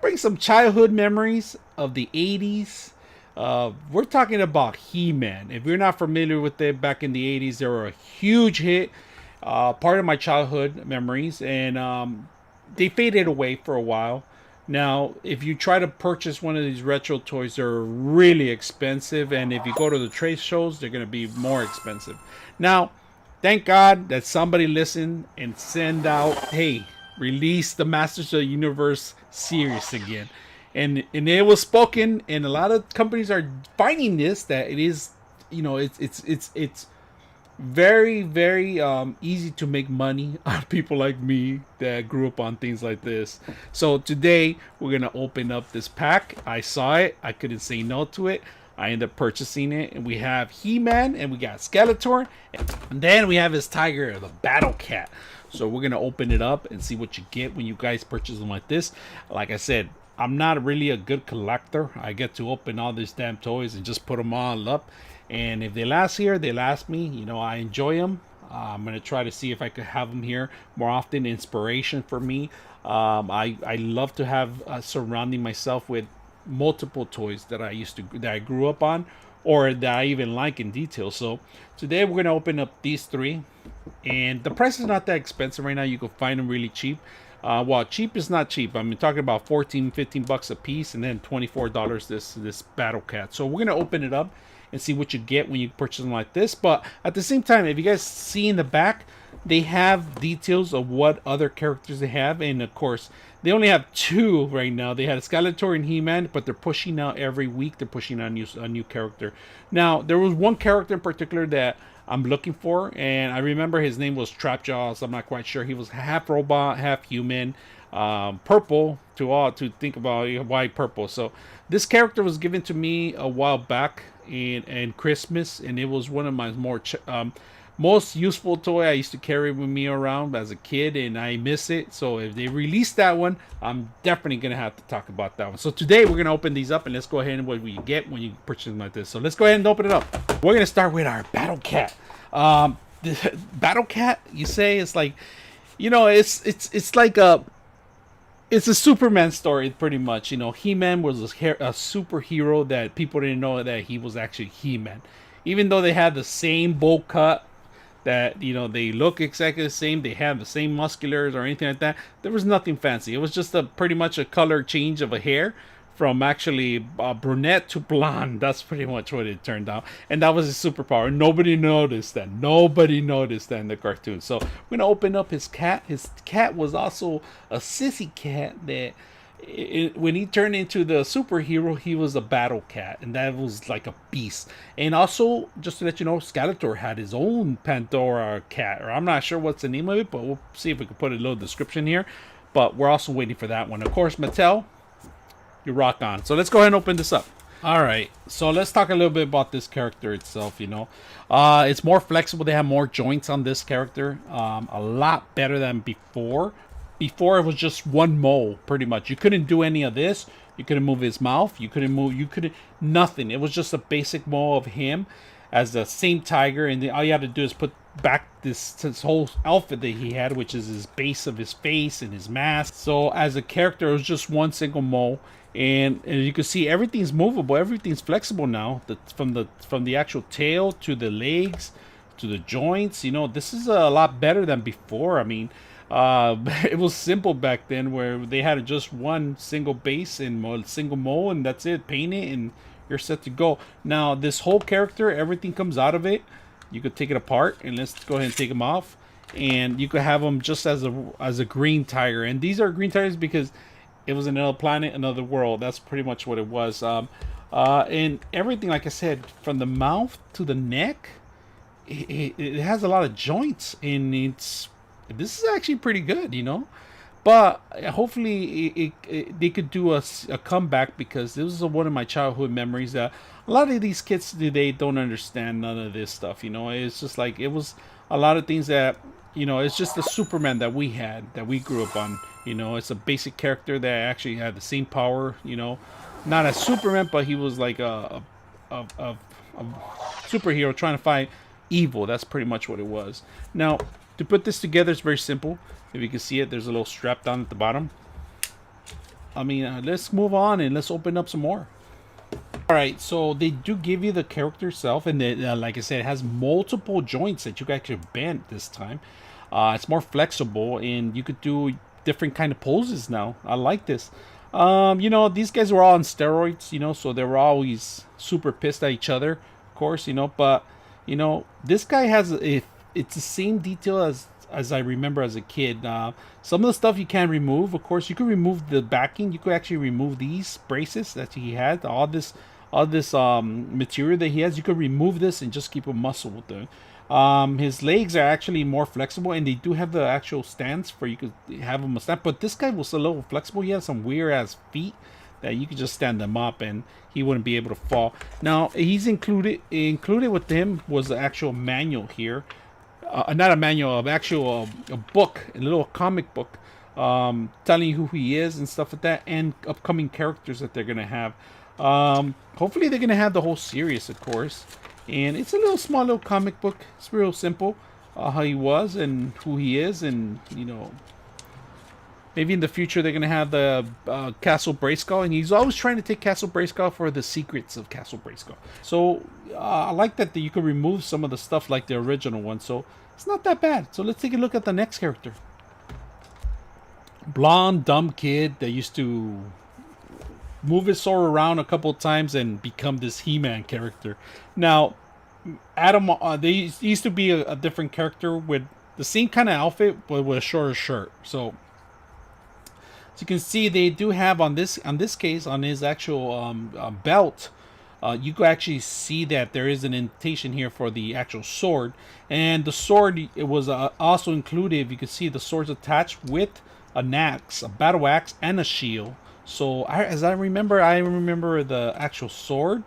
bring some childhood memories of the 80s. We're talking about He-Man. If you're not familiar with it, back in the 80s, they were a huge hit. Part of my childhood memories, and they faded away for a while. Now, if you try to purchase one of these retro toys, they're really expensive, and if you go to the trade shows, they're going to be more expensive. Now, thank God that somebody listened and send out, hey, release the Masters of the Universe series again. And it was spoken, and a lot of companies are finding this, that it is, it's very easy to make money on people like me that grew up on things like this. So today we're gonna open up this pack. I saw it, I couldn't say no to it. I ended up purchasing it, and we have He-Man, and we got Skeletor, and then we have his tiger, the Battle Cat. So we're gonna open it up and see what you get when you guys purchase them like this. Like I said, I'm not really a good collector. I get to open all these damn toys and just put them all up. And if they last here, they last me. I enjoy them. I'm going to try to see if I could have them here more often. Inspiration for me. I love to have surrounding myself with multiple toys that I grew up on, or that I even like in detail. So today we're going to open up these three. And the price is not that expensive right now. You can find them really cheap. Well, cheap is not cheap. I'm talking about 14, 15 bucks a piece, and then $24 this Battle Cat. So we're going to open it up and see what you get when you purchase them like this. But at the same time, if you guys see in the back, they have details of what other characters they have. And of course, they only have two right now. They had Skeletor and He-Man, but they're pushing out every week. They're pushing out a new character. Now, there was one character in particular that I'm looking for, and I remember his name was Trapjaw, so I'm not quite sure. He was half robot, half human, purple to think about why purple. So this character was given to me a while back in Christmas, and it was one of my most useful toy I used to carry with me around as a kid, and I miss it. So if they release that one, I'm definitely gonna have to talk about that one. So today we're gonna open these up, and let's go ahead and what we get when you purchase them like this. So let's go ahead and open it up. We're gonna start with our Battle Cat. The Battle Cat, you say, it's like, it's like it's a Superman story, pretty much. He-Man was a superhero that people didn't know that he was actually He-Man. Even though they had the same bowl cut, that, they look exactly the same, they have the same musculars or anything like that, there was nothing fancy. It was just pretty much a color change of a hair from actually brunette to blonde. That's pretty much what it turned out. And that was his superpower. Nobody noticed that. Nobody noticed that in the cartoon. So we're going to open up his cat. His cat was also a sissy cat that when he turned into the superhero, he was a battle cat. And that was like a beast. And also, just to let you know, Skeletor had his own Pandora cat. Or I'm not sure what's the name of it, but we'll see if we can put a little description here. But we're also waiting for that one. Of course, Mattel, you rock on. So let's go ahead and open this up. All right, so let's talk a little bit about this character itself. It's more flexible. They have more joints on this character, a lot better than before. Before, it was just one mole, pretty much. You couldn't do any of this. You couldn't move his mouth. You couldn't nothing. It was just a basic mole of him as the same tiger, and all you had to do is put back this whole outfit that he had, which is his base of his face and his mask. So as a character, it was just one single mole. And you can see everything's movable, everything's flexible now. From the actual tail to the legs to the joints. This is a lot better than before. I mean, it was simple back then, where they had just one single base and single mole, and that's it. Paint it, and you're set to go. Now, this whole character, everything comes out of it. You could take it apart, and let's go ahead and take them off. And you could have them just as a green tiger. And these are green tigers because it was another planet, another world. That's pretty much what it was. And everything, like I said, from the mouth to the neck, it has a lot of joints, and this is actually pretty good, But hopefully they could do a comeback, because this is one of my childhood memories. That a lot of these kids today don't understand none of this stuff. It's just like, it was a lot of things that, it's just the Superman that we had, that we grew up on. It's a basic character that actually had the same power. Not as Superman, but he was like a superhero trying to fight evil. That's pretty much what it was. Now, to put this together, it's very simple. If you can see it, there's a little strap down at the bottom. I mean, let's move on and let's open up some more. All right, so they do give you the character itself, and then, like I said, it has multiple joints that you can actually bend this time. It's more flexible, and you could do different kind of poses now. I like this. You know, these guys were all on steroids, you know, so they were always super pissed at each other, of course, you know. But you know, this guy has it's the same detail as I remember as a kid. Some of the stuff you can remove, of course. You could remove the backing. You could actually remove these braces that he had. All this material that he has. You could remove this and just keep a muscle with it. His legs are actually more flexible, and they do have the actual stands for you could have him a stand. But this guy was a little flexible. He has some weird ass feet that you could just stand them up and he wouldn't be able to fall. Now he's included with him was the actual manual here, not a manual, of actual a book, a little comic book, telling you who he is and stuff like that, and upcoming characters that they're gonna have. Hopefully they're gonna have the whole series, of course. And it's a little small little comic book. It's real simple, how he was and who he is, and you know, maybe in the future they're gonna have the Castle Grayskull, and he's always trying to take Castle Grayskull for the secrets of Castle Grayskull. So I like that you can remove some of the stuff like the original one. So it's not that bad. So let's take a look at the next character. Blonde, dumb kid that used to move his sword around a couple of times and become this He-Man character. Now, Adam, they used to be a different character with the same kind of outfit, but with a shorter shirt. So, as you can see, they do have on this case, on his actual belt, you can actually see that there is an indentation here for the actual sword, and the sword, it was also included. If you can see, the sword's attached with an axe, a battle axe, and a shield. So as I remember the actual sword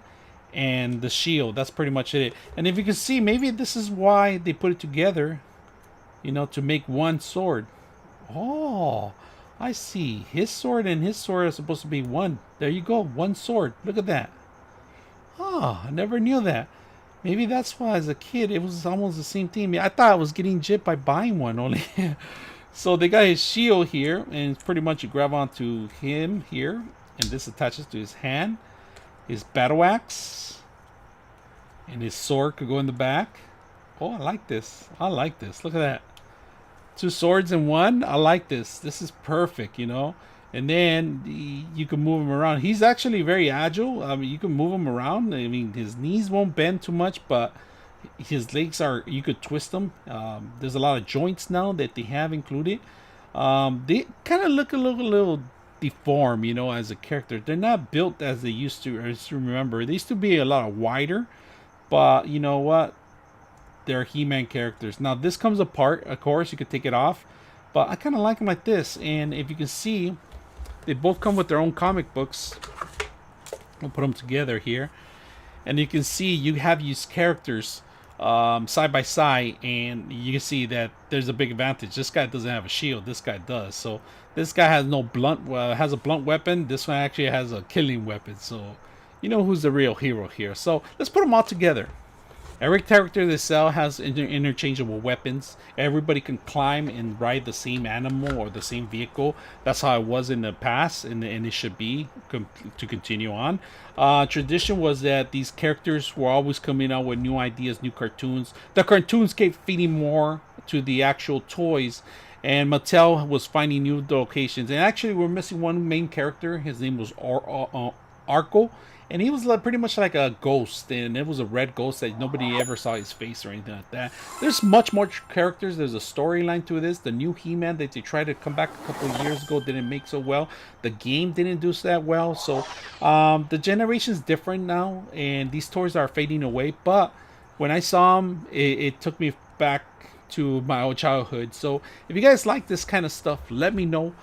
and the shield. That's pretty much it. And if you can see, maybe this is why they put it together, you know, to make one sword. Oh, I see. His sword and his sword are supposed to be one. There you go, one sword. Look at that. Oh, I never knew that. Maybe that's why as a kid it was almost the same thing. I thought I was getting gypped by buying one only. So they got his shield here, and pretty much you grab onto him here, and this attaches to his hand. His battle axe, and his sword could go in the back. Oh, I like this. I like this. Look at that. Two swords in one. I like this. This is perfect, you know. And then you can move him around. He's actually very agile. I mean, you can move him around. I mean, his knees won't bend too much, but his legs are, you could twist them. There's a lot of joints now that they have included. They kind of look a little deformed, you know, as a character. They're not built as they used to. I just remember they used to be a lot wider, but you know what? They're He-Man characters. Now this comes apart. Of course, you could take it off, but I kind of like them like this. And if you can see, they both come with their own comic books. I'll put them together here, and you can see you have these characters side by side, and you can see that there's a big advantage. This guy doesn't have a shield. This guy does. So this guy has no blunt. Has a blunt weapon. This one actually has a killing weapon. So you know who's the real hero here. So let's put them all together. Every character they sell has interchangeable weapons. Everybody can climb and ride the same animal or the same vehicle. That's how it was in the past, and it should be to continue on. Tradition was that these characters were always coming out with new ideas, new cartoons. The cartoons kept feeding more to the actual toys, and Mattel was finding new locations. And actually, we're missing one main character. His name was Arco. And he was pretty much like a ghost, and it was a red ghost that nobody ever saw his face or anything like that. There's much more characters. There's a storyline to this. The new He-Man that they tried to come back a couple of years ago didn't make so well. The game didn't do that well. So the generation's different now, and these toys are fading away. But when I saw them, it took me back to my old childhood. So if you guys like this kind of stuff, let me know.